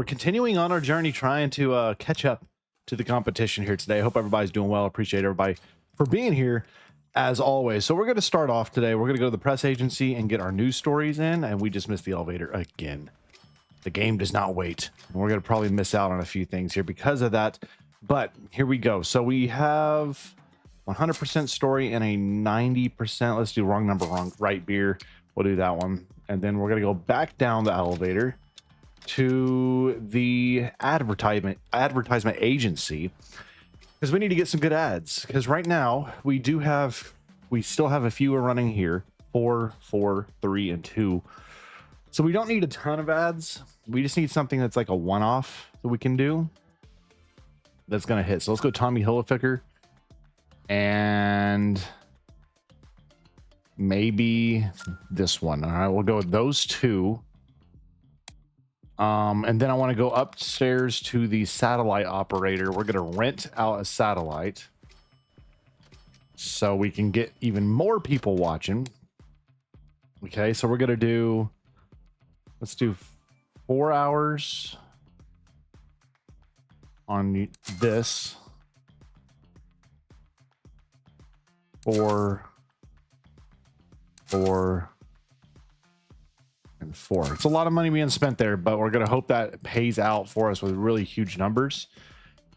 we're continuing on our journey trying to catch up to the competition here today. I hope everybody's doing well. Appreciate everybody for being here as always. So we're going to start off today. We're going to go to the press agency and get our news stories in, and we just missed the elevator again. The game does not wait. And we're going to probably miss out on a few things here because of that. But here we go. So we have 100% story and a 90%. Let's do wrong number, wrong right beer. We'll do that one. And then we're going to go back down the elevator to the advertisement agency because we need to get some good ads. Because right now we still have a few running here, 4, 4, 3, and 2. So we don't need a ton of ads. We just need something that's like a one-off that we can do that's going to hit. So let's go Tommy Hilfiger and maybe this one. All right, we'll go with those two. And then I want to go upstairs to the satellite operator. We're going to rent out a satellite so we can get even more people watching. Okay, so we're going to do, let's do 4 hours on this for 4 and 4. It's a lot of money being spent there, but we're going to hope that pays out for us with really huge numbers.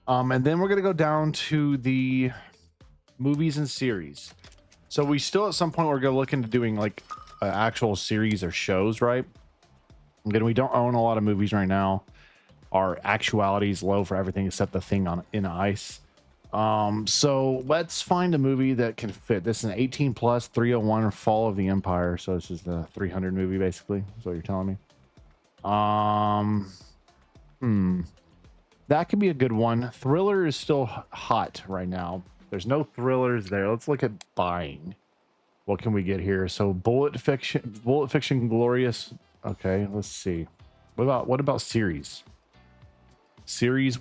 And then we're going to go down to the movies and series. So we still at some point we're going to look into doing like an actual series or shows, right? Again, we don't own a lot of movies right now. Our actuality is low for everything except the thing in ice. So let's find a movie that can fit. This is an 18 plus 301 Fall of the Empire. So this is the 300 movie, basically. That's what you're telling me. That could be a good one. Thriller is still hot right now. There's no thrillers there. Let's look at buying. What can we get here? So Bullet Fiction Glorious. Okay, let's see. What about series? Series,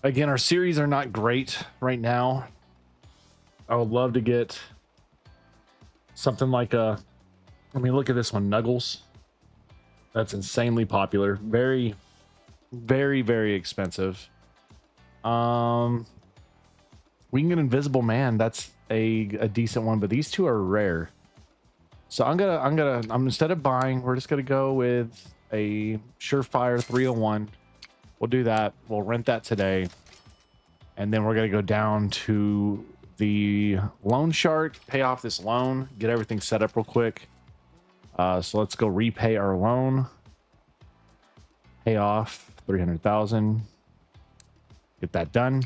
again, our series are not great right now. I would love to get something like look at this one, Nuggles. That's insanely popular. Very, very, very expensive. We can get Invisible Man. That's a decent one, but these two are rare. So I'm instead of buying, we're just gonna go with a Surefire 301. We'll do that. We'll rent that today. And then we're going to go down to the loan shark, pay off this loan, get everything set up real quick. So let's go repay our loan. Pay off 300,000. Get that done.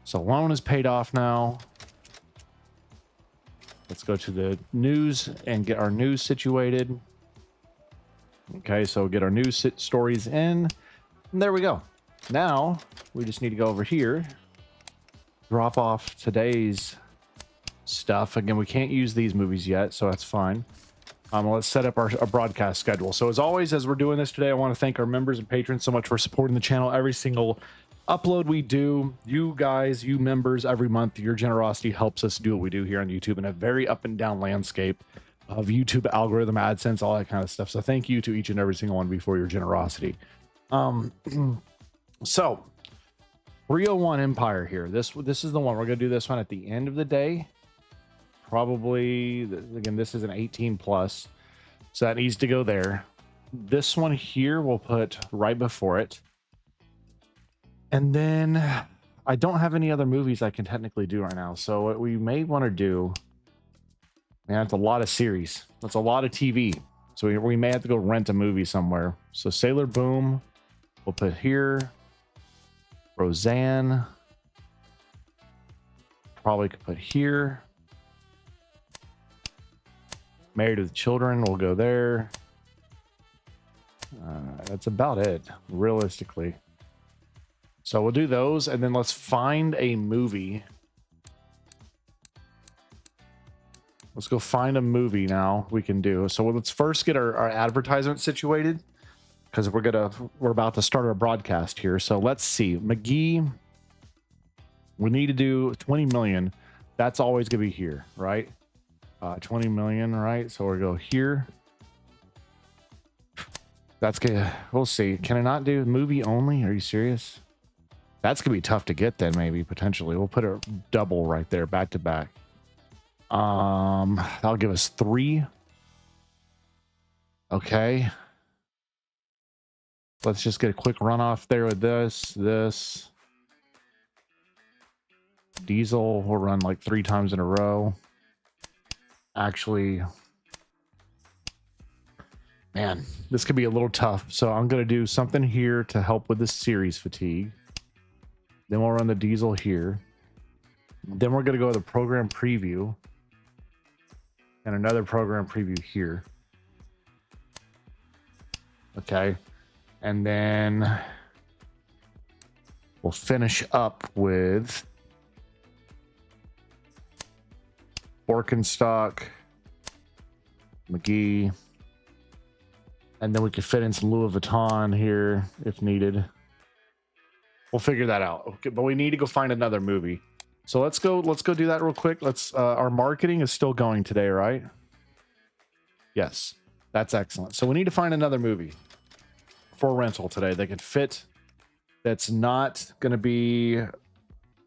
So loan is paid off now. Let's go to the news and get our news situated. Okay, so get our news stories in. And there we go. Now we just need to go over here, drop off today's stuff. Again, we can't use these movies yet, so that's fine. Let's set up our broadcast schedule. So as always, as we're doing this today, I want to thank our members and patrons so much for supporting the channel. Every single upload we do, you guys, you members, every month, your generosity helps us do what we do here on YouTube in a very up and down landscape of YouTube algorithm, AdSense, all that kind of stuff. So thank you to each and every single one before your generosity. So 301 Empire here. This is the one. We're going to do this one at the end of the day. Probably, again, this is an 18 plus. So that needs to go there. This one here we'll put right before it. And then I don't have any other movies I can technically do right now. So what we may want to do, man, it's a lot of series. That's a lot of TV. So we may have to go rent a movie somewhere. So Sailor Boom, we'll put here. Roseanne, probably could put here. Married with Children, we'll go there. That's about it, realistically. So we'll do those, and then let's find a movie. Let's go find a movie now we can do. So let's first get our advertisement situated, because we're about to start our broadcast here. So let's see. McGee, we need to do 20 million. That's always gonna be here, right? 20 million, right? So we'll go here. That's good. We'll see. Can I not do movie only? Are you serious? That's gonna be tough to get then, maybe potentially. We'll put a double right there, back to back. That'll give us 3. Okay. Let's just get a quick runoff there with this. Diesel will run like 3 times in a row. Actually, man, this could be a little tough. So I'm going to do something here to help with the series fatigue. Then we'll run the diesel here. Then we're going to go to the program preview. And another program preview here. Okay. And then we'll finish up with Borkenstock, McGee, and then we could fit in some Louis Vuitton here if needed. We'll figure that out. Okay, but we need to go find another movie. So let's go do that real quick. Let's our marketing is still going today, right? Yes. That's excellent. So we need to find another movie for rental today that could fit, that's not going to be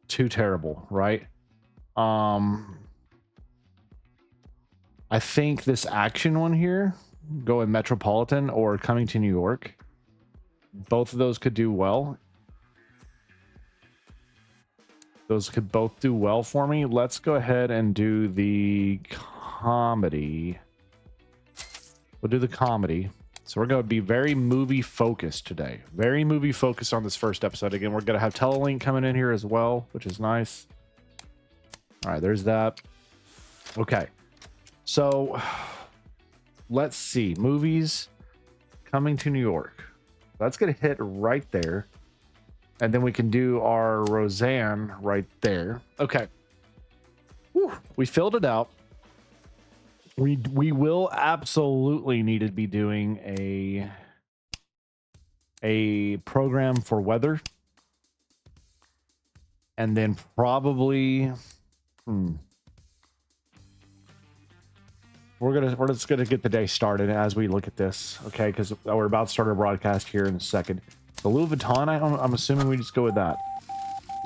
too terrible, right? I think this action one here, go in Metropolitan or Coming to New York. Both of those could do well. Those could both do well for me. Let's go ahead and do the comedy. We'll do the comedy. So we're going to be very movie focused today. Very movie focused on this first episode. Again, we're going to have Telelink coming in here as well, which is nice. All right, there's that. Okay. So let's see. Movies Coming to New York. That's going to hit right there. And then we can do our Roseanne right there. Okay. Whew, we filled it out. We will absolutely need to be doing a program for weather. And then probably we're just gonna get the day started as we look at this, okay? Because we're about to start our broadcast here in a second. The Louis Vuitton, I'm assuming we just go with that.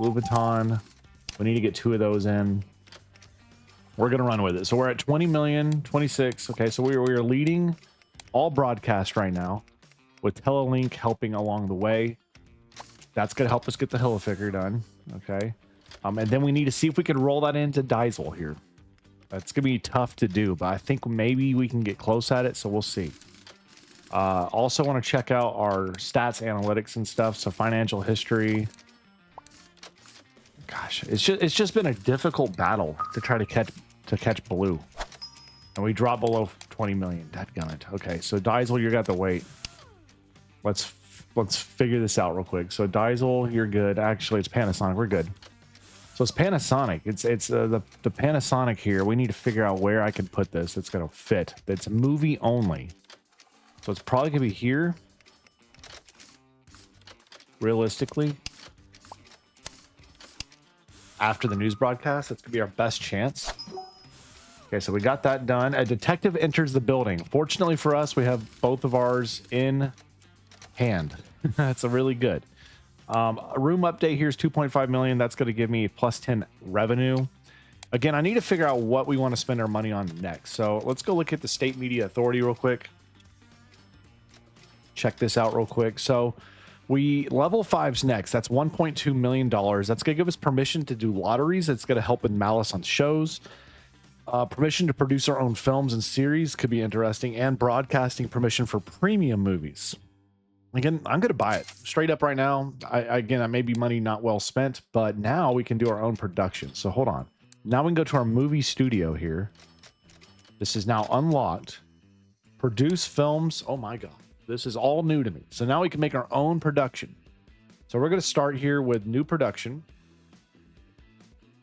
Louis Vuitton. We need to get 2 of those in. We're gonna run with it. So we're at 20 million, 26. Okay, so we are leading all broadcast right now, with Telelink helping along the way. That's gonna help us get the Hilfiger done. Okay, and then we need to see if we can roll that into Diesel here. That's gonna be tough to do, but I think maybe we can get close at it, so we'll see. Also want to check out our stats, analytics, and stuff. So financial history. Gosh, it's just been a difficult battle to try to catch blue, and we dropped below 20 million. Dadgummit. Okay, so Diesel, you got the weight. Let's figure this out real quick. So Diesel, you're good. Actually, it's Panasonic. We're good. So it's Panasonic. It's the Panasonic here. We need to figure out where I can put this. It's gonna fit. It's movie only. So it's probably gonna be here. Realistically, after the news broadcast, that's gonna be our best chance. Okay, so we got that done. A detective enters the building. Fortunately for us, we have both of ours in hand. That's a really good. A room update here is 2.5 million. That's going to give me plus 10 revenue. Again, I need to figure out what we want to spend our money on next. So let's go look at the State Media Authority real quick. Check this out real quick. So we level 5's next. That's $1.2 million. That's going to give us permission to do lotteries. It's going to help in Malice on shows. Permission to produce our own films and series could be interesting, and broadcasting permission for premium movies. Again, I'm going to buy it straight up right now. Again, that may be money not well spent, but now we can do our own production. So hold on. Now we can go to our movie studio here. This is now unlocked. Produce films. Oh my God. This is all new to me. So now we can make our own production. So we're going to start here with new production.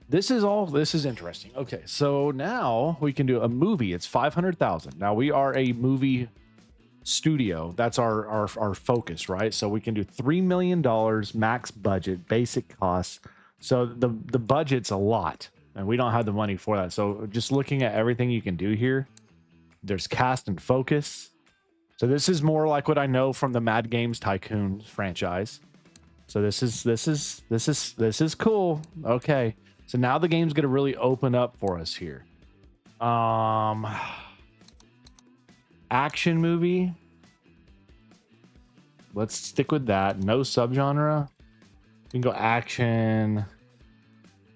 This is interesting. Okay, so now we can do a movie. It's 500,000. Now we are a movie studio. That's our focus, right? So we can do $3 million max budget, basic costs. So the budget's a lot, and we don't have the money for that. So just looking at everything you can do here, there's cast and focus. So this is more like what I know from the Mad Games Tycoon franchise. So this is cool. Okay. So now the game's going to really open up for us here. Action movie. Let's stick with that. No subgenre. We can go action,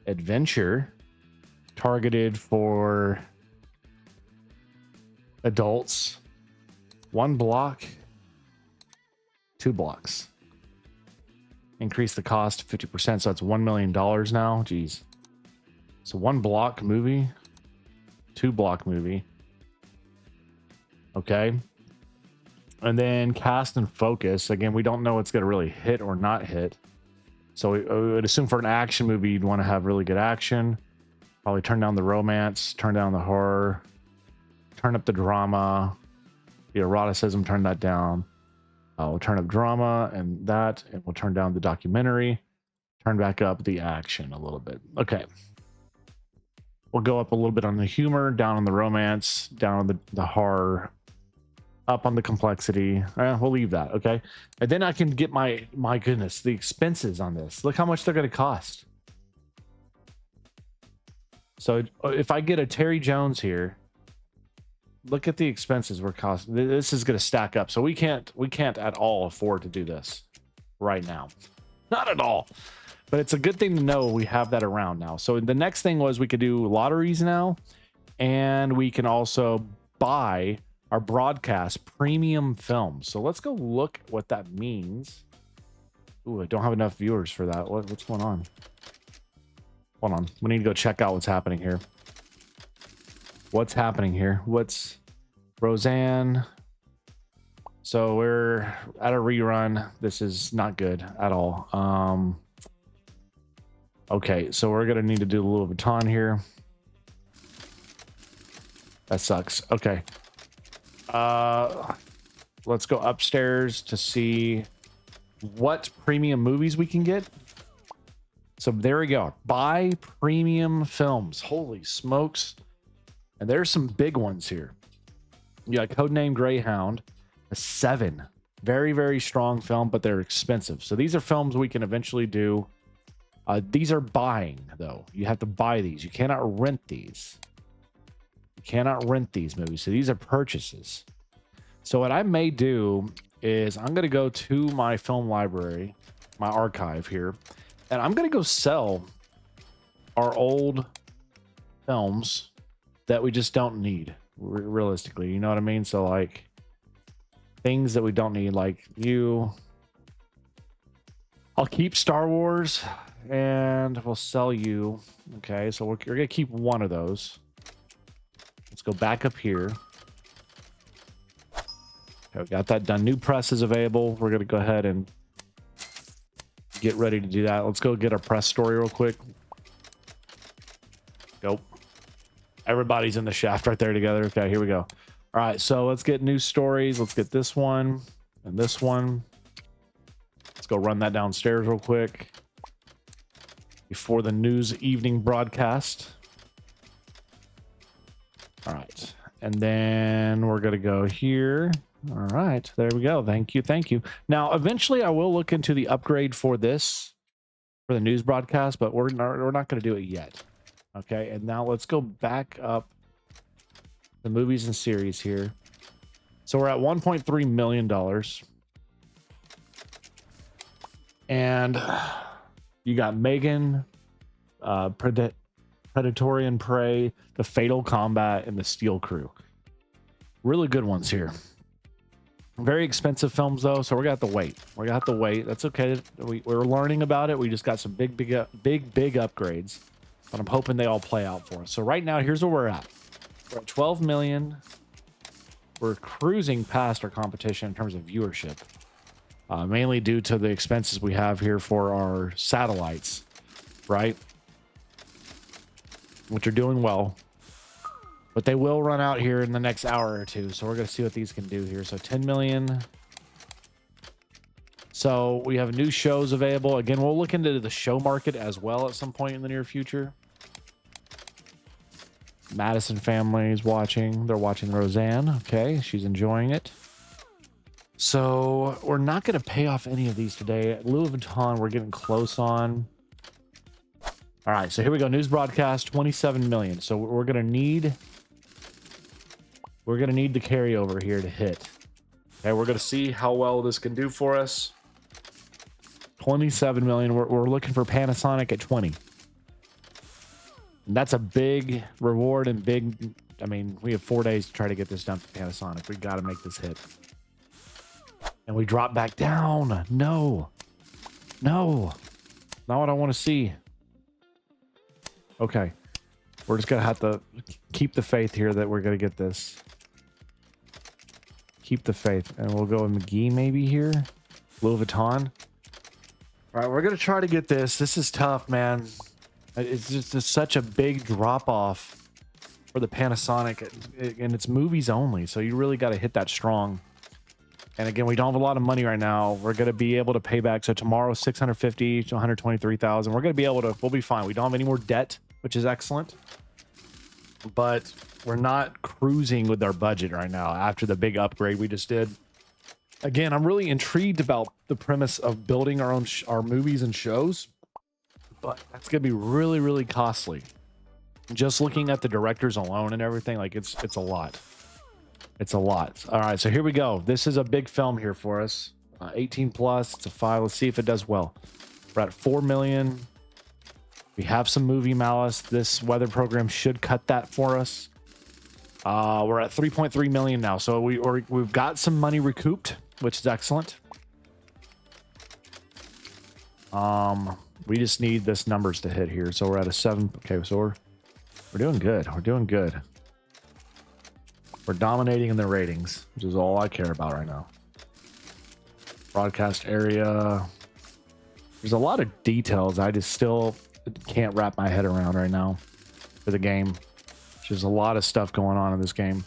adventure, targeted for adults. 1 block, 2 blocks. Increase the cost 50%, so that's $1 million now. Jeez. So 1 block movie, 2 block movie. Okay. And then cast and focus. Again, we don't know what's going to really hit or not hit. So we would assume for an action movie, you'd want to have really good action. Probably turn down the romance, turn down the horror, turn up the drama. The eroticism, turn that down. We'll turn up drama and that, and we'll turn down the documentary. Turn back up the action a little bit. Okay. We'll go up a little bit on the humor, down on the romance, down on the horror, up on the complexity. We'll leave that, okay? And then I can get my goodness, the expenses on this. Look how much they're going to cost. So if I get a Terry Jones here, look at the expenses we're costing. This is going to stack up. So we can't at all afford to do this right now. Not at all. But it's a good thing to know we have that around now. So the next thing was we could do lotteries now, and we can also buy our broadcast premium films. So let's go look at what that means. Ooh, I don't have enough viewers for that. What's going on? Hold on. We need to go check out what's happening here. What's happening here? What's Roseanne? So we're at a rerun. This is not good at all. Okay, so we're gonna need to do a little baton here. That sucks. Okay. Let's go upstairs to see what premium movies we can get. So there we go. Buy premium films. Holy smokes. And there's some big ones here. You got Codename Greyhound, a 7. Very, very strong film, but they're expensive. So these are films we can eventually do. These are buying, though. You have to buy these. You cannot rent these. You cannot rent these movies. So these are purchases. So what I may do is I'm going to go to my film library, my archive here, and I'm going to go sell our old films that we just don't need, realistically. You know what I mean? So, like, things that we don't need, like you. I'll keep Star Wars, and we'll sell you. Okay, so we're going to keep one of those. Let's go back up here. Okay, we got that done. New press is available. We're going to go ahead and get ready to do that. Let's go get our press story real quick. Go. Everybody's in the shaft right there together. Okay, here we go. All right, so let's get news stories. Let's get this one and this one. Let's go run that downstairs real quick before the news evening broadcast. All right, and then we're going to go here. All right, there we go. Thank you. Thank you. Now, eventually I will look into the upgrade for this, for the news broadcast, but we're not going to do it yet. Okay, and now let's go back up the movies and series here. So we're at $1.3 million. And you got Megan, Predatorian Prey, The Fatal Combat, and The Steel Crew. Really good ones here. Very expensive films, though, so we're going to have to wait. We're going to have to wait. That's okay. We're learning about it. We just got some big upgrades. But I'm hoping they all play out for us. So right now, here's where we're at. We're at 12 million. We're cruising past our competition in terms of viewership. Mainly due to the expenses we have here for our satellites, right? Which are doing well. But they will run out here in the next hour or two. So we're going to see what these can do here. So 10 million. So we have new shows available. Again, we'll look into the show market as well at some point in the near future. Madison family is watching. They're watching Roseanne. Okay, she's enjoying it. So we're not going to pay off any of these today. Louis Vuitton, we're getting close on. All right, so here we go. News broadcast, 27 million. So we're going to need the carryover here to hit. Okay, we're going to see how well this can do for us. 27 million. We're looking for Panasonic at 20. And that's a big reward and big. I mean, we have 4 days to try to get this done for Panasonic. We got to make this hit. And we drop back down. No. No. Not what I want to see. Okay. We're just going to have to keep the faith here that we're going to get this. Keep the faith. And we'll go with McGee maybe here. Louis Vuitton. All right, we're going to try to get this. This is tough, man. It's just such a big drop off for the Panasonic. And it's movies only. So you really got to hit that strong. And again, we don't have a lot of money right now. We're going to be able to pay back. So tomorrow, 650 to 123,000. We're going to be able to, we'll be fine. We don't have any more debt, which is excellent. But we're not cruising with our budget right now after the big upgrade we just did. Again, I'm really intrigued about the premise of building our own our movies and shows, but that's going to be really, really costly. Just looking at the directors alone and everything, like it's a lot. It's a lot. All right, so here we go. This is a big film here for us. 18 plus. It's a 5. Let's see if it does well. We're at 4 million. We have some movie malice. This weather program should cut that for us. We're at 3.3 million now, so we've got some money recouped, which is excellent. We just need this numbers to hit here. So we're at a 7. Okay, so we're doing good. We're doing good. We're dominating in the ratings, which is all I care about right now. Broadcast area. There's a lot of details I just still can't wrap my head around right now for the game. There's a lot of stuff going on in this game.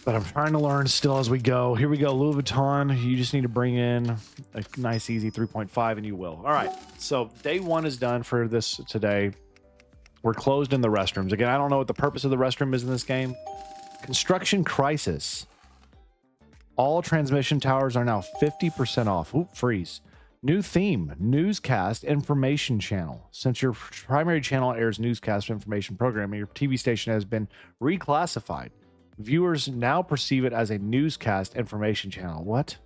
But I'm trying to learn still as we go. Here we go, Louis Vuitton. You just need to bring in a nice, easy 3.5, and you will. All right, so day 1 is done for this today. We're closed in the restrooms. Again, I don't know what the purpose of the restroom is in this game. Construction crisis. All transmission towers are now 50% off. Oop, freeze. New theme, newscast information channel. Since your primary channel airs newscast information programming, your TV station has been reclassified. Viewers now perceive it as a newscast information channel. What?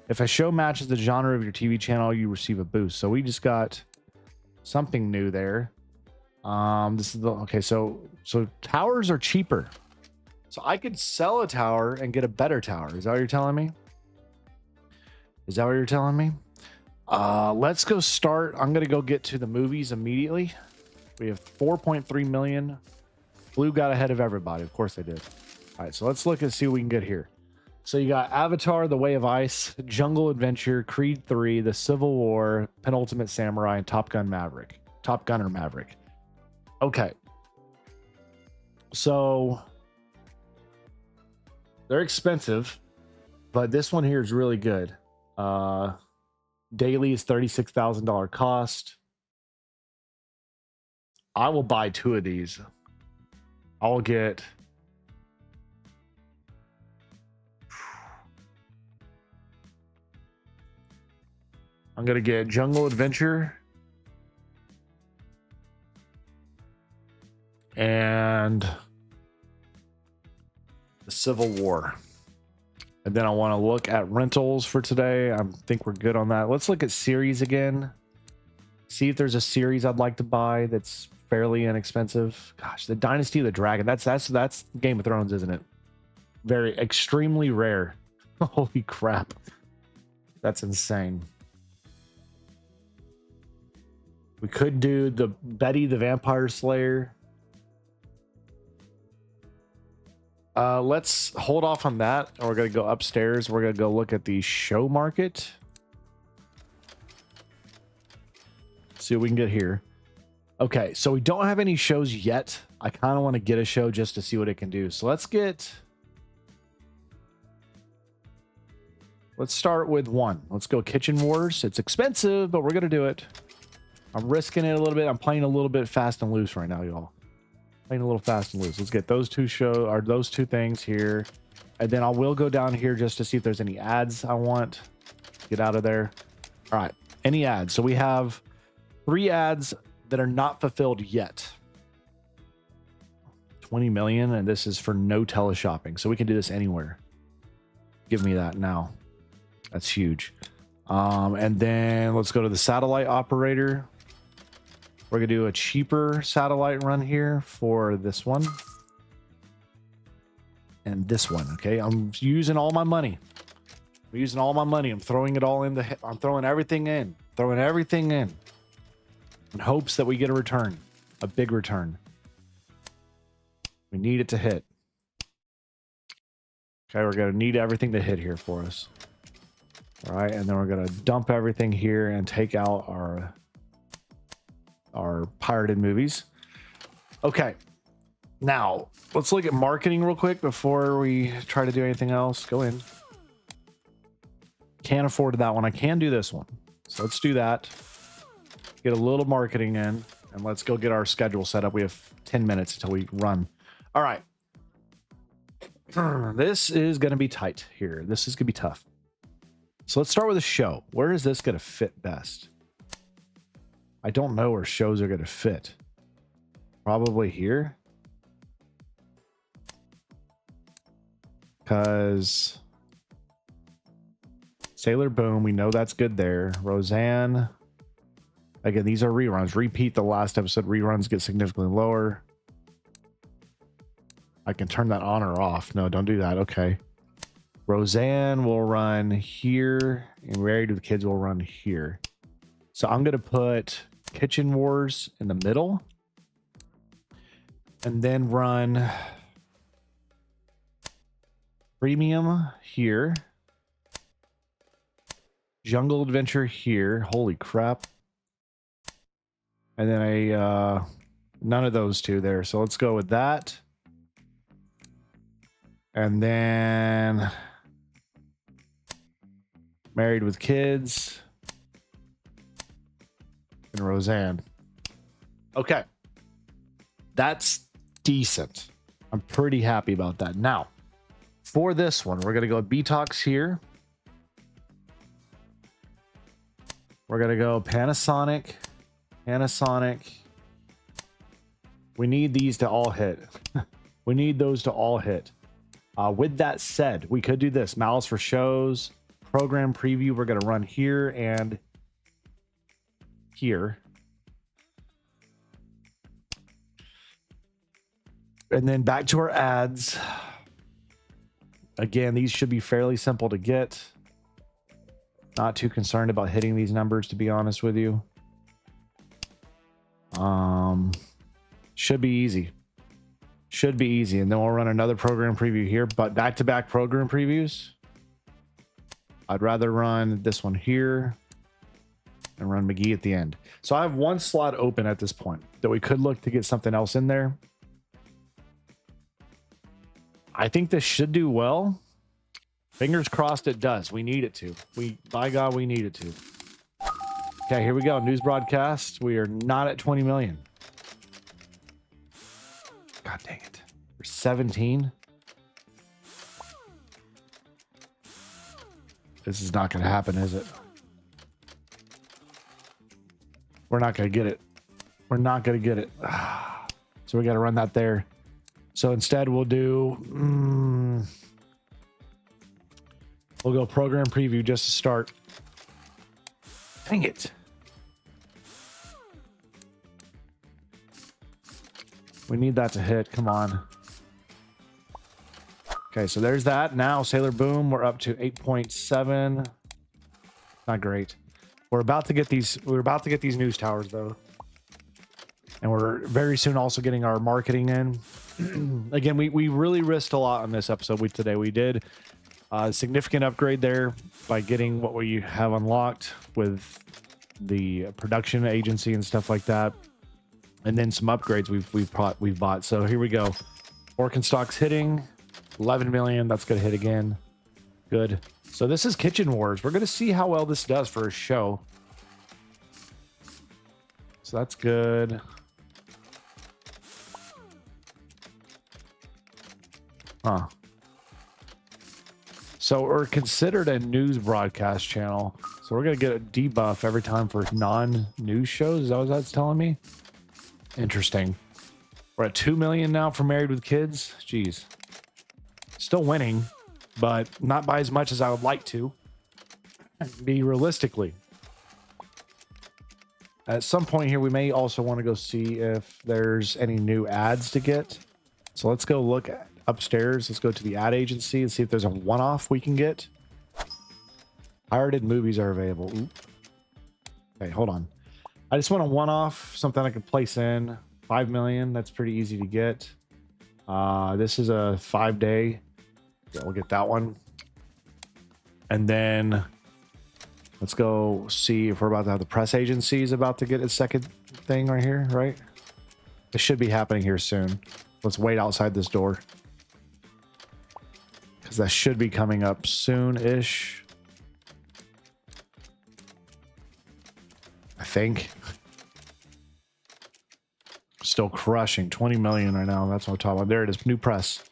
If a show matches the genre of your TV channel, you receive a boost. So we just got something new there. This is the okay. So towers are cheaper. So I could sell a tower and get a better tower. Is that what you're telling me? Is that what you're telling me? Let's go start. I'm going to go get to the movies immediately. We have 4.3 million. Blue got ahead of everybody. Of course they did. All right, so let's look and see what we can get here. So you got Avatar, The Way of Ice, Jungle Adventure, Creed 3, The Civil War, Penultimate Samurai, and Top Gunner Maverick. Okay. So they're expensive, but this one here is really good. Daily is $36,000 cost. I will buy 2 of these. I'll get I'm gonna get Jungle Adventure and The Civil War. And then I want to look at rentals for today. I think we're good on that. Let's look at series again. See if there's a series I'd like to buy that's fairly inexpensive. Gosh, the Dynasty of the Dragon. That's Game of Thrones, isn't it? Very extremely rare. Holy crap. That's insane. We could do the Betty the Vampire Slayer. Let's hold off on that. We're going to go upstairs. We're going to go look at the show market. See what we can get here. Okay, so we don't have any shows yet. I kind of want to get a show just to see what it can do. So let's start with one. Let's go Kitchen Wars. It's expensive, but we're going to do it. I'm risking it a little bit. I'm playing a little bit fast and loose right now, y'all. Playing a little fast and loose. Let's get those two things here. And then I will go down here just to see if there's any ads I want. Get out of there. All right. Any ads? So we have 3 ads that are not fulfilled yet. 20 million, and this is for no teleshopping. So we can do this anywhere. Give me that now. That's huge. And then let's go to the satellite operator. We're going to do a cheaper satellite run here for this one. And this one, okay? I'm using all my money. I'm using all my money. I'm throwing it all in the... I'm throwing everything in. Throwing everything in hopes that we get a return. A big return. We need it to hit. Okay, we're going to need everything to hit here for us. All right, and then we're going to dump everything here and take out our pirated movies. Okay. Now, let's look at marketing real quick before we try to do anything else. Go in. Can't afford that one. I can do this one. So let's do that. Get a little marketing in, and let's go get our schedule set up. We have 10 minutes until we run. All right. This is going to be tight here. This is going to be tough. So let's start with a show. Where is this going to fit best? I don't know where shows are going to fit. Probably here. Because Sailor Boom, we know that's good there. Roseanne. Again, these are reruns. Repeat the last episode. Reruns get significantly lower. I can turn that on or off. No, don't do that. Okay. Roseanne will run here, and Married with Kids will run here. So I'm going to put Kitchen Wars in the middle, and then run Premium here. Jungle Adventure here. Holy crap. And then none of those two there. So let's go with that. And then Married with Kids and Roseanne. Okay. That's decent. I'm pretty happy about that. Now, for this one, we're going to go Betox here. We're going to go Panasonic. We need these to all hit. We need those to all hit. With that said, we could do this. Malice for Shows. Program preview. We're going to run here and here. And then back to our ads. Again, these should be fairly simple to get. Not too concerned about hitting these numbers, to be honest with you. Should be easy. Should be easy. And then we'll run another program preview here, but back-to-back program previews. I'd rather run this one here and run McGee at the end. So I have one slot open at this point that we could look to get something else in there. I think this should do well. Fingers crossed it does. We need it to. By God, we need it to. Okay, here we go. News broadcast. We are not at 20 million. God dang it. We're 17. This is not going to happen, is it? We're not going to get it. We're not going to get it. So we got to run that there. So instead we'll do... we'll go program preview just to start. Dang it. We need that to hit. Come on. Okay, so there's that. Now Sailor Boom, we're up to 8.7. Not great. We're about to get these news towers though. And we're very soon also getting our marketing in. Again, we really risked a lot on this episode today. We did a significant upgrade there by getting what we have unlocked with the production agency and stuff like that. And then some upgrades we've bought. So here we go. Orkin stock's hitting 11 million. That's going to hit again. Good. So this is Kitchen Wars. We're going to see how well this does for a show. So that's good. Huh. So we're considered a news broadcast channel. So we're going to get a debuff every time for non-news shows. Is that what that's telling me? Interesting. We're at 2 million now for Married with Kids. Jeez. Still winning, but not by as much as I would like to. Be realistically. At some point here, we may also want to go see if there's any new ads to get. So let's go look at upstairs. Let's go to the ad agency and see if there's a one-off we can get. Pirated movies are available. Oop. Okay, hold on. I just want a one-off, something I can place in. 5 million, that's pretty easy to get. This is a 5-day. Yeah, we'll get that one. And then let's go see if we're about to have the press agency is about to get a second thing right here, right? This should be happening here soon. Let's wait outside this door, because that should be coming up soon-ish. I think. Still crushing 20 million right now. That's what I'm talking about. There it is. New press.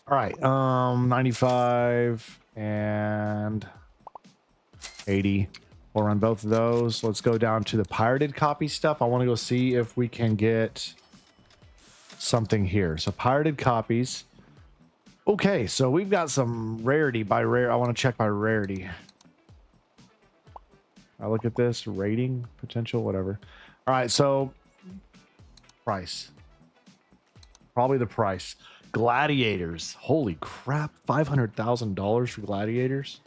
All right. 95 and 80. We'll run both of those. Let's go down to the pirated copy stuff. I want to go see if we can get something here. So pirated copies. Okay, so we've got some rarity by rare. I want to check by rarity. I look at this rating potential, whatever. All right, so price. Probably the price. Gladiators. Holy crap. $500,000 for gladiators.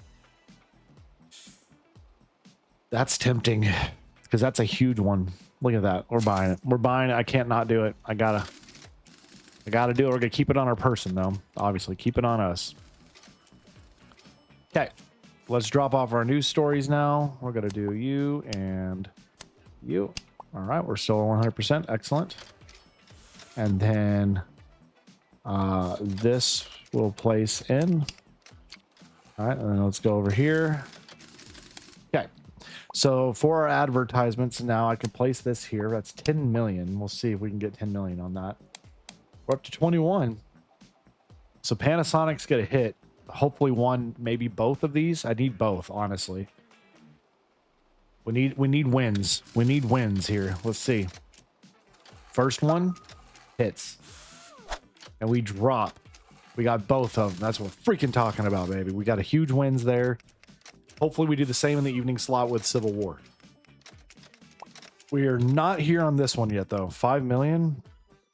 That's tempting, because that's a huge one. Look at that. We're buying it. We're buying it. I can't not do it. I gotta do it. We're gonna keep it on our person though. Obviously, keep it on us. Okay. Let's drop off our news stories now. We're gonna do you and you. All right, we're still at 100%. Excellent. And then this will place in. All right, and then let's go over here. Okay. So for our advertisements now, I can place this here. That's 10 million. We'll see if we can get 10 million on that. We're up to 21. So Panasonic's gonna hit. Hopefully one, maybe both of these. I need both, honestly. We need wins. We need wins here. Let's see. First one hits. And we drop. We got both of them. That's what we're freaking talking about, baby. We got a huge wins there. Hopefully we do the same in the evening slot with Civil War. We are not here on this one yet, though. 5 million.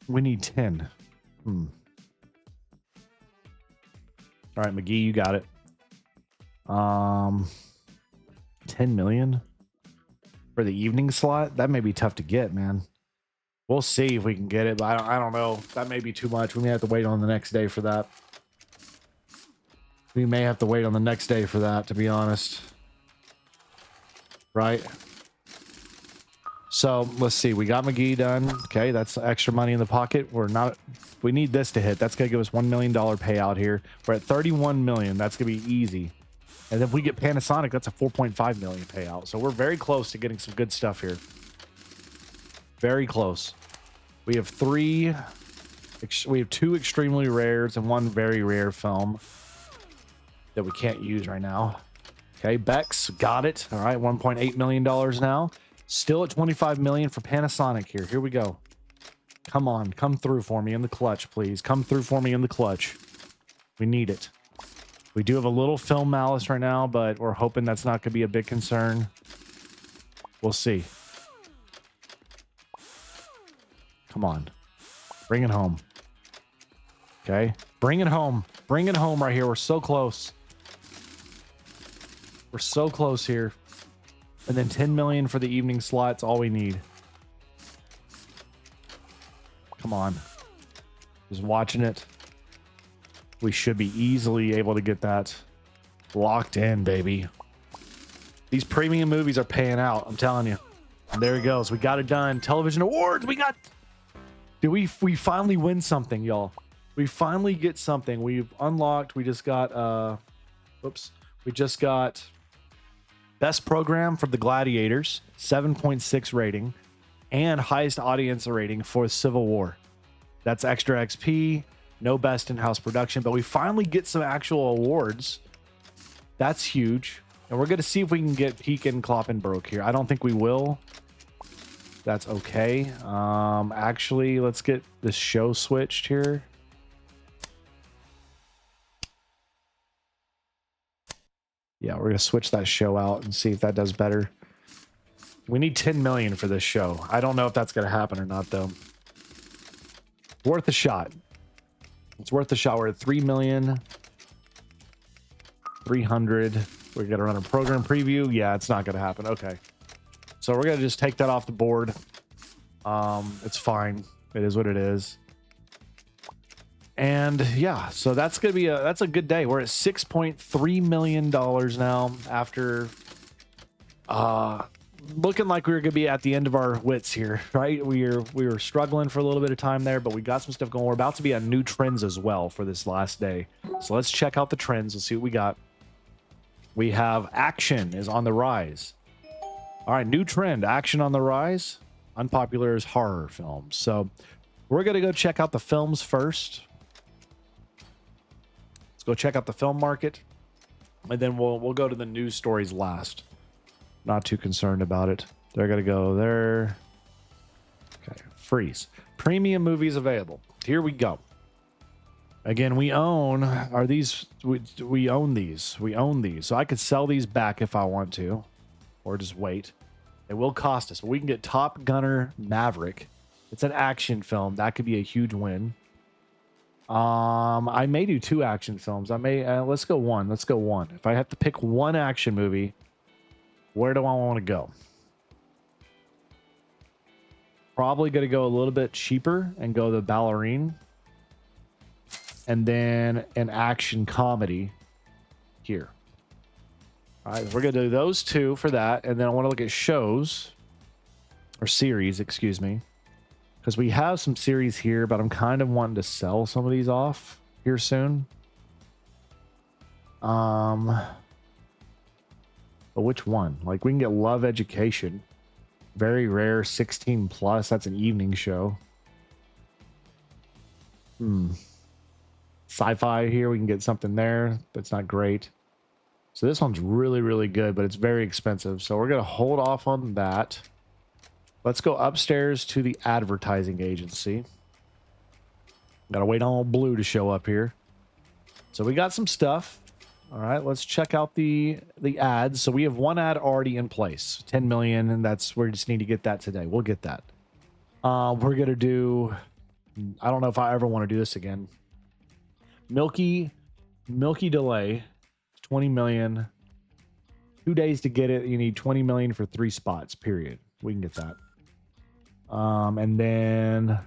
We need 10. All right, McGee, you got it. 10 million for the evening slot. That may be tough to get, man. We'll see if we can get it, but I don't know. That may be too much. We may have to wait on the next day for that. We may have to wait on the next day for that, to be honest. Right? So let's see. We got McGee done. Okay, that's extra money in the pocket. We need this to hit. That's gonna give us $1 million payout here. We're at 31 million. That's gonna be easy. And if we get Panasonic, that's a 4.5 million payout. So we're very close to getting some good stuff here. Very close. We have two extremely rares and one very rare film that we can't use right now. Okay, Bex got it. All right, $1.8 million now. Still at 25 million for Panasonic here. Here we go. Come on, come through for me in the clutch, please. Come through for me in the clutch. We need it. We do have a little film malice right now, but we're hoping that's not going to be a big concern. We'll see. Come on. Bring it home. Okay. Bring it home. Bring it home right here. We're so close. We're so close here. And then 10 million for the evening slot's all we need. Come on. Just watching it. We should be easily able to get that locked in, baby. These premium movies are paying out. I'm telling you. And there it goes. We got it done. Television awards. We got... Dude, we finally win something, y'all. We finally get something. We've unlocked. We just got we just got best program for the Gladiators, 7.6 rating, and highest audience rating for Civil War. That's extra XP, no best in-house production, but we finally get some actual awards That's huge. And we're going to see if we can get Peek and Kloppenbrook here. I don't think we will. That's okay. Actually, let's get this show switched here. Yeah, we're going to switch that show out and see if that does better. We need 10 million for this show. I don't know if that's going to happen or not, though. Worth a shot. It's worth a shot. We're at 3 million. 300. We're going to run a program preview. Yeah, it's not going to happen. Okay. So we're going to just take that off the board. It's fine. It is what it is. And yeah, so that's going to be that's a good day. We're at $6.3 million now after looking like we were going to be at the end of our wits here, right? We were struggling for a little bit of time there, but we got some stuff going. We're about to be on new trends as well for this last day. So let's check out the trends and see what we got. We have action is on the rise. All right, new trend, action on the rise. Unpopular is horror films. So we're going to go check out the films first. Let's go check out the film market. And then we'll go to the news stories last. Not too concerned about it. They're going to go there. Okay, freeze. Premium movies available. Here we go. Again, we own, are these, we own these. We own these. So I could sell these back if I want to, or just wait. It will cost us, but we can get Top Gunner Maverick. It's an action film. That could be a huge win. I may do 2 action films. I may, let's go one. Let's go one. If I have to pick one action movie, where do I want to go? Probably going to go a little bit cheaper and go the Ballerine. And then an action comedy here. All right, we're going to do those 2 for that. And then I want to look at shows or series, excuse me, because we have some series here, but I'm kind of wanting to sell some of these off here soon. But which one? Like, we can get Love Education. Very rare, 16 plus. That's an evening show. Sci-fi here. We can get something there. That's not great. So this one's really, really good, but it's very expensive. So we're going to hold off on that. Let's go upstairs to the advertising agency. Got to wait on old Blue to show up here. So we got some stuff. All right, let's check out the ads. So we have one ad already in place, 10 million, and that's, we just need to get that today. We'll get that. We're going to do, I don't know if I ever want to do this again. Milky Delay, 20 million. 2 days to get it. You need 20 million for 3 spots, period. We can get that. And then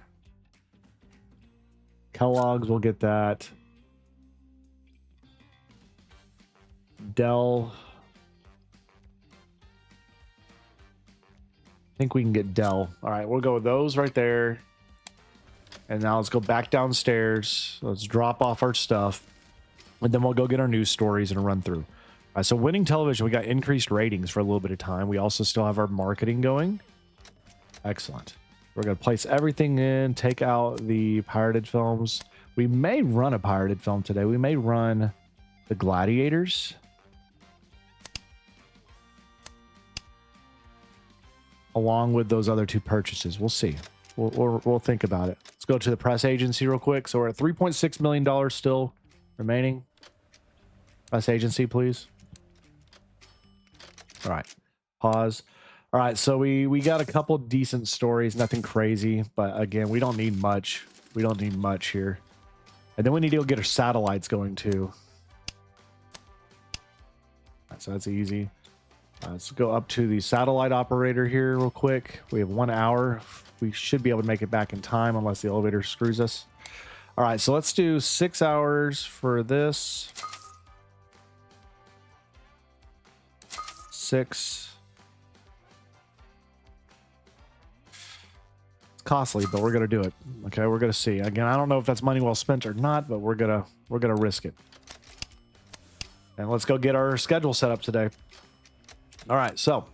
Kellogg's, we'll get that. Dell. I think we can get Dell. All right, we'll go with those right there. And now let's go back downstairs. Let's drop off our stuff. And then we'll go get our news stories and run through. So winning television, we got increased ratings for a little bit of time. We also still have our marketing going. Excellent. We're going to place everything in, take out the pirated films. We may run a pirated film today. We may run The Gladiators. Along with those other 2 purchases. We'll see. We'll think about it. Let's go to the press agency real quick. So we're at $3.6 million still remaining. Press agency, please. All right. Pause. All right. So we got a couple decent stories. Nothing crazy. But again, we don't need much. We don't need much here. And then we need to go get our satellites going too. All right, so that's easy. Let's go up to the satellite operator here real quick. We have 1 hour. We should be able to make it back in time unless the elevator screws us. All right, so let's do 6 hours for this. 6. It's costly, but we're gonna do it. Okay, we're gonna see. Again, I don't know if that's money well spent or not, but we're gonna risk it. And let's go get our schedule set up today. All right, so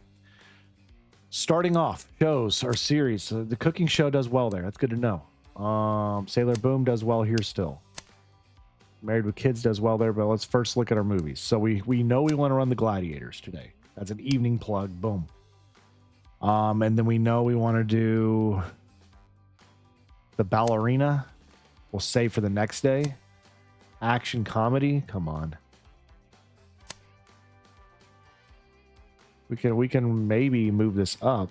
starting off, shows or series. The cooking show does well there. That's good to know. Sailor Boom does well here still. Married with Kids does well there, but let's first look at our movies. So we know we want to run the Gladiators today. That's an evening plug. Boom. And then we know we want to do the Ballerina. We'll save for the next day. Action comedy. Come on. We can maybe move this up.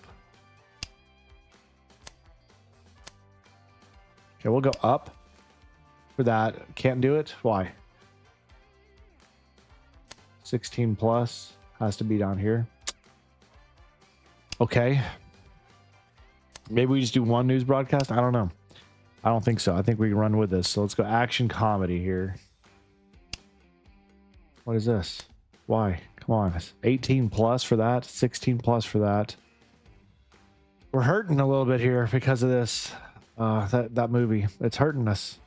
Okay, we'll go up for that. Can't do it. Why? 16 plus has to be down here. Okay. Maybe we just do one news broadcast. I don't know. I don't think so. I think we can run with this. So let's go action comedy here. What is this? Why? Come on. 18 plus for that. 16 plus for that. We're hurting a little bit here because of this. That movie. It's hurting us.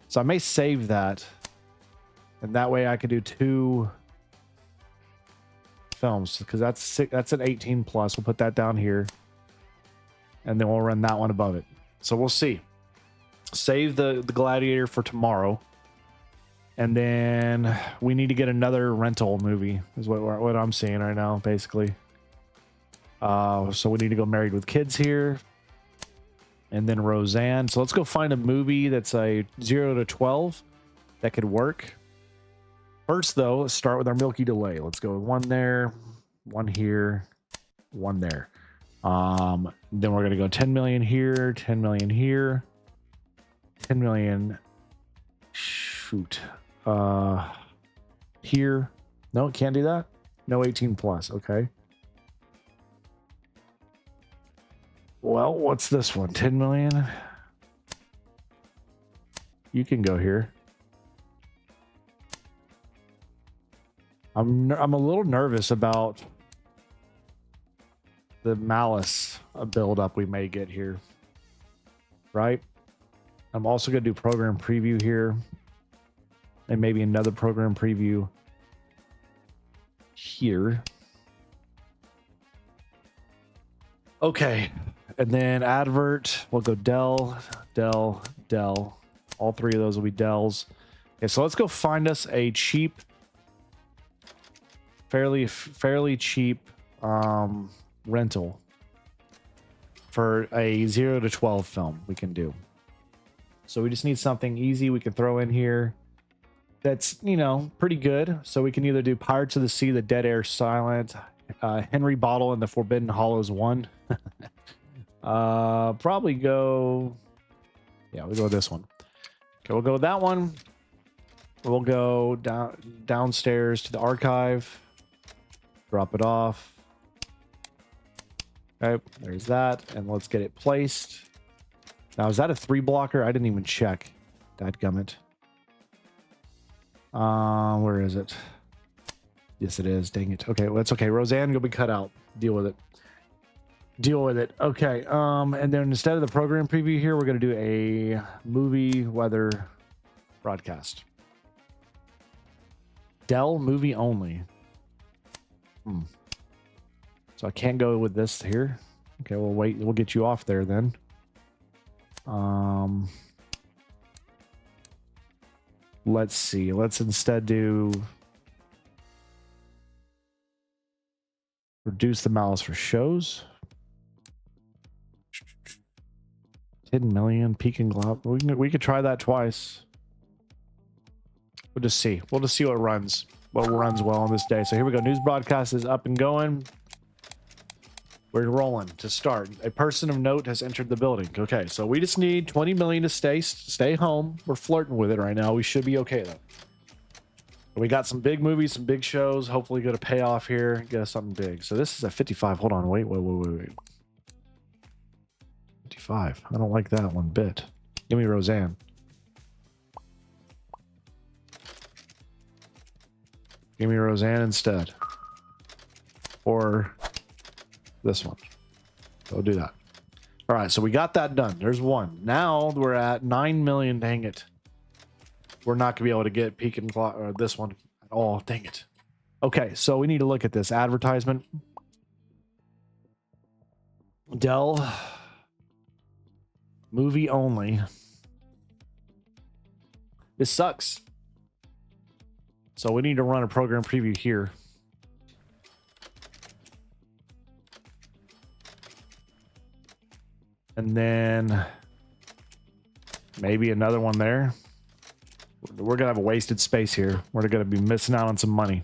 So I may save that. And that way I could do 2 films. Because that's an 18 plus. We'll put that down here. And then we'll run that one above it. So we'll see. Save the Gladiator for tomorrow. And then we need to get another rental movie is what I'm seeing right now, basically. So we need to go Married with Kids here. And then Roseanne. So let's go find a movie that's a 0 to 12 that could work. First, though, let's start with our Milky Delay. Let's go with 1 there, 1 here, 1 there. Then we're going to go 10 million here, 10 million here, 10 million. Shoot. Here. No, can't do that. No 18 plus. Okay. Well, what's this one? 10 million. You can go here. I'm a little nervous about the Malice build-up we may get here. Right? I'm also going to do program preview here. And maybe another program preview here. Okay. And then advert. We'll go Dell, Dell, Dell. All 3 of those will be Dells. Okay, so let's go find us a cheap, fairly cheap rental for a 0 to 12 film we can do. So we just need something easy we can throw in here that's, you know, pretty good. So we can either do Pirates of the Sea, The Dead Air Silent, Henry Bottle and the Forbidden Hollows 1. Probably go... Yeah, we'll go with this one. Okay, we'll go with that one. We'll go downstairs to the archive. Drop it off. Okay, there's that. And let's get it placed. Now, is that a 3 blocker? I didn't even check. Dadgummit. Where is it? Yes, it is. Dang it. Okay, well, that's okay. Roseanne, you'll be cut out. Deal with it. Deal with it. Okay. And then instead of the program preview here, we're going to do a movie weather broadcast. Dell movie only. So I can't go with this here. Okay, we'll wait. We'll get you off there then. Let's see. Let's instead do reduce the Malice for shows. 10 million peak and glob. We could try that twice. We'll just see. We'll just see what runs well on this day. So here we go. News broadcast is up and going. We're rolling to start. A person of note has entered the building. Okay, so we just need 20 million to stay home. We're flirting with it right now. We should be okay though. We got some big movies, some big shows. Hopefully get a payoff here. Get us something big. So this is a 55. Hold on. Wait. 55. I don't like that one bit. Give me Roseanne. Give me Roseanne instead. Or this one. So we'll do that. All right, so we got that done. There's one. Now we're at 9 million. Dang it. We're not going to be able to get peak and clock or this one at all. Dang it. Okay, so we need to look at this advertisement. Dell movie only. This sucks. So we need to run a program preview here. And then maybe another one there. We're going to have a wasted space here. We're going to be missing out on some money.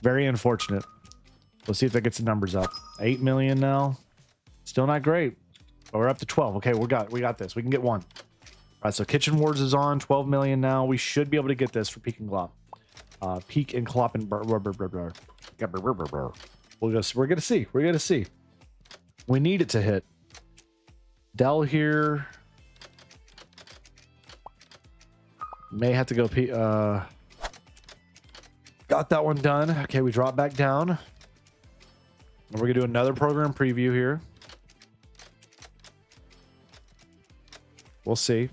Very unfortunate. Let's see if that gets the numbers up. 8 million now. Still not great. But we're up to 12. Okay, we got this. We can get one. All right, so Kitchen Wars is on. 12 million now. We should be able to get this for Peak and Glop. Peak and Clop and we're gonna see. We're gonna see. We need it to hit. Dell here. May have to go got that one done. Okay, we drop back down. And we're gonna do another program preview here. We'll see.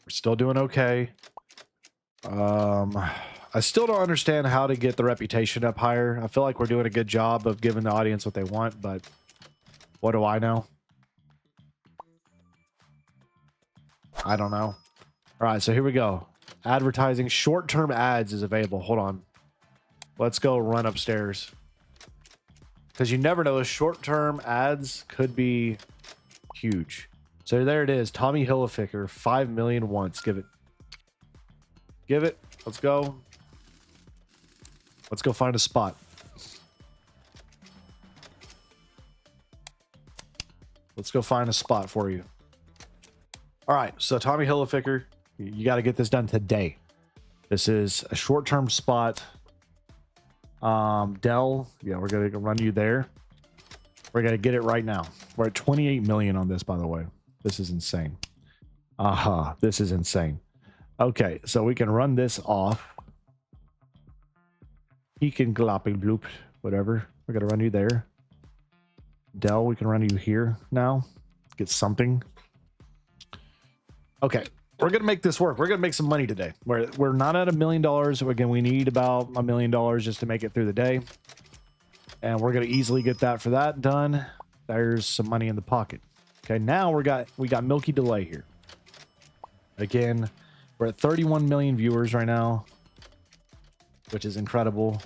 We're still doing okay. I still don't understand how to get the reputation up higher. I feel like we're doing a good job of giving the audience what they want, but what do I know? I don't know. All right, so here we go. Advertising, short-term ads is available. Hold on. Let's go run upstairs. Because you never know, those short-term ads could be huge. So there it is. Tommy Hilfiger, 5 million once. Give it. Give it. Let's go. Let's go find a spot. Let's go find a spot for you. All right. So Tommy Hilfiger, you got to get this done today. This is a short-term spot. Dell. Yeah, we're going to run you there. We're going to get it right now. We're at 28 million on this, by the way. This is insane. Aha. This is insane. Okay, so we can run this off. Peek and glopping bloop, whatever. We're gonna run you there. Dell, we can run you here now. Get something. Okay, we're gonna make this work. We're gonna make some money today. We're not at $1 million. Again, we need about $1 million just to make it through the day. And we're gonna easily get that for that done. There's some money in the pocket. Okay, now we got Milky Delay here. Again, we're at 31 million viewers right now, which is incredible.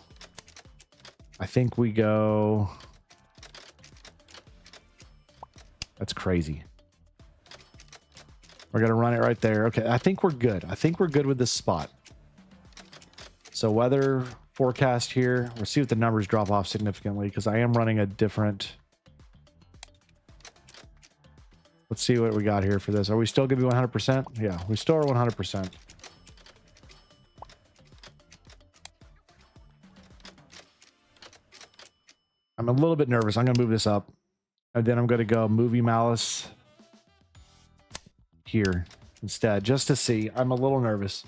I think we go... That's crazy. We're going to run it right there. Okay, I think we're good. I think we're good with this spot. So weather forecast here. We'll see if the numbers drop off significantly because I am running a different... Let's see what we got here for this. Are we still going to be 100%? Yeah, we still are 100%. I'm a little bit nervous. I'm going to move this up. And then I'm going to go Movie Malice here instead, just to see. I'm a little nervous.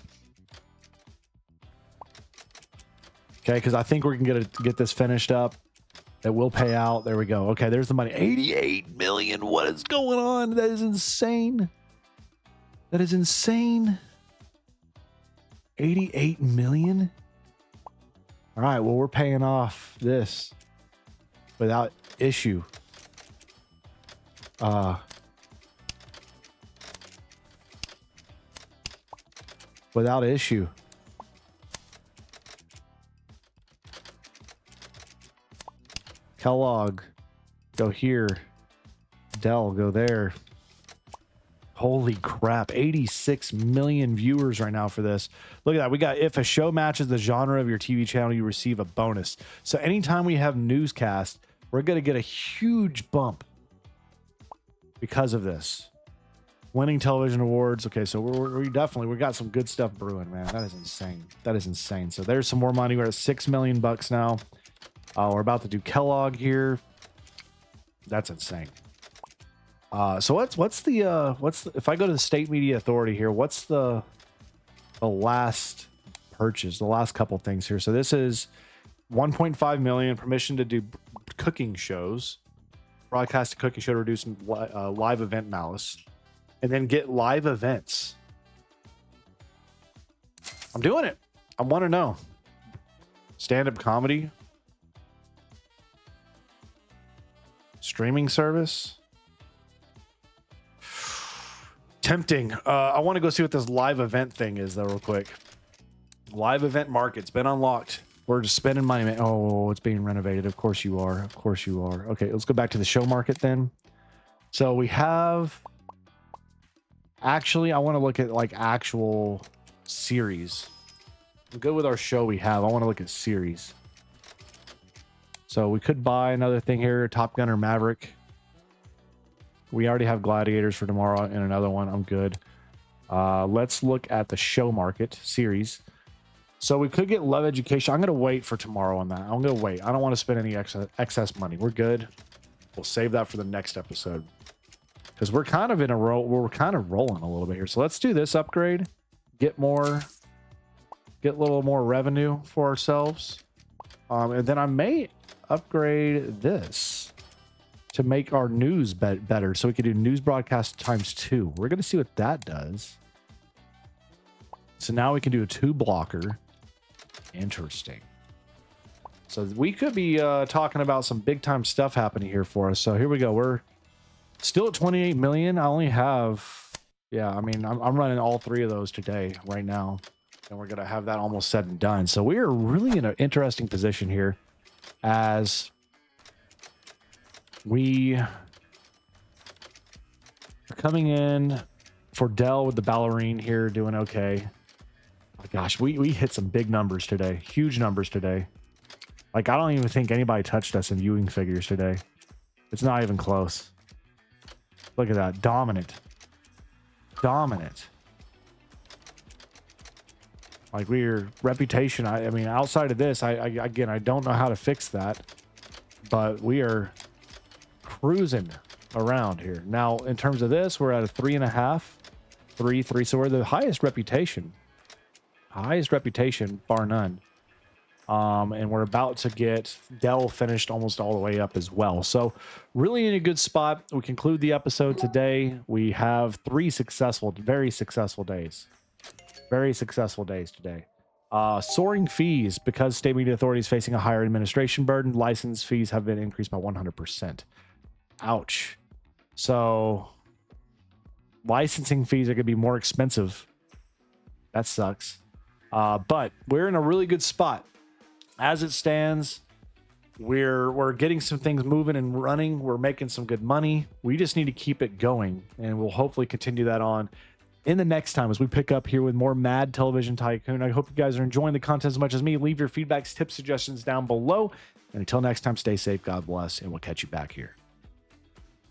Okay, because I think we can get this finished up. It will pay out. There we go. Okay, there's the money. 88 million. What is going on? That is insane. That is insane. 88 million. All right, well, we're paying off this without issue. Without issue. Kellogg, go here. Dell, go there. Holy crap, 86 million viewers right now for this. Look at that. We got, if a show matches the genre of your TV channel, you receive a bonus. So anytime we have newscast, we're going to get a huge bump because of this. Winning television awards. Okay, so we got some good stuff brewing, man. That is insane. That is insane. So there's some more money. We're at 6 million bucks now. We're about to do Kellogg here. That's insane. So what's the if I go to the State Media Authority here, what's the last purchase, the last couple things here? So this is 1.5 million, permission to do cooking shows, broadcast a cooking show to reduce live event malice, and then get live events. I'm doing it. I want to know. Stand-up comedy. Streaming service. Tempting. I want to go see what this live event thing is, though, real quick. Live event market's been unlocked. We're just spending money, man. Oh, it's being renovated. Of course you are. Of course you are. Okay, let's go back to the show market then. So we have... Actually, I want to look at, like, actual series. I'm good with our show we have. I want to look at series. So we could buy another thing here, Top Gun or Maverick. We already have Gladiators for tomorrow and another one. I'm good. Let's look at the show market series. So we could get Love Education. I'm going to wait for tomorrow on that. I'm going to wait. I don't want to spend any excess money. We're good. We'll save that for the next episode. Because we're kind of in a roll. We're kind of rolling a little bit here. So let's do this upgrade. Get a little more revenue for ourselves. And then I may upgrade this to make our news better. So we can do news broadcast ×2. We're going to see what that does. So now we can do a 2-blocker. Interesting. So we could be talking about some big time stuff happening here for us. So here we go. We're still at 28 million. I only have, yeah, I mean, I'm running all 3 of those today right now. And we're going to have that almost said and done. So we are really in an interesting position here as we are coming in for Dell with the ballerine here doing okay. Oh my gosh, we hit some big numbers today. Huge numbers today. Like, I don't even think anybody touched us in viewing figures today. It's not even close. Look at that. Dominant. Dominant. Like, we're reputation. I mean, outside of this, again, I don't know how to fix that, but we are cruising around here. Now, in terms of this, we're at a 3.5, 3. So we're the highest reputation, bar none. And we're about to get Dell finished almost all the way up as well. So really in a good spot. We conclude the episode today. We have 3 successful, very successful days. Very successful days today. Soaring fees because state media authorities facing a higher administration burden. License fees have been increased by 100%. Ouch. So licensing fees are going to be more expensive. That sucks. But we're in a really good spot. As it stands, we're getting some things moving and running. We're making some good money. We just need to keep it going, and we'll hopefully continue that on in the next time as we pick up here with more Mad Television Tycoon. I hope you guys are enjoying the content as much as me. Leave your feedbacks, tips, suggestions down below. And until next time, stay safe, God bless, and we'll catch you back here.